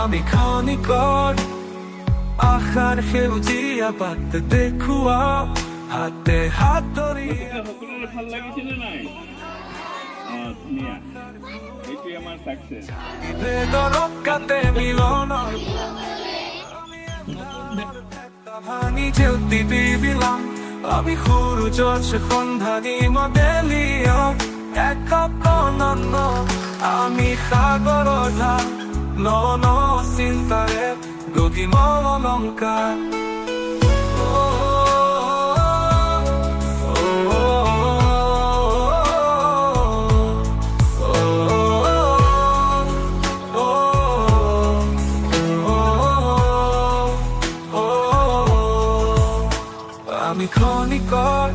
আমি খনিকর আশার সেউজীয়া বাট দেখুৱা হাতে হাত ধৰি সকলোৰে ভাল লাগিছিলে নাই? ধুনীয়া, এইটোৱে আমাৰ চাকচেছ। দৰকাতে মিলনৰ ভাঙি যেউতি দিবিলাম আমি সূৰুজৰ সন্ধানী মডেলিয়ক একনন্ন আমি সাগৰৰ ঢাল ন ন চিন্তাৰে গতিম অলংকাৰ আমি খনিকৰ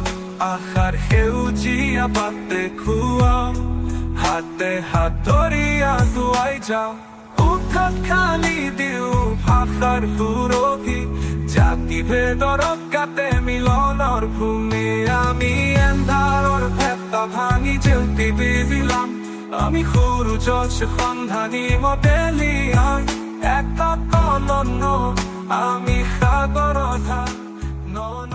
আশাৰ সেউজীয়া বাট দেখুৱা হাতে হাত ধৰি আগুৱাই যাওঁ উঠাত খালি দিওঁ ভাষাৰ সুৰভি জাতি ভেদৰ গাতে মিলনৰ ভূমি আমি এন্ধাৰৰ ভেটা ভাঙি যেউতি দিবিলাম আমি সূৰুজৰ সন্ধানী মডেলিয়ান এক অনন্য আমি সাগৰৰ ঢাল ন ন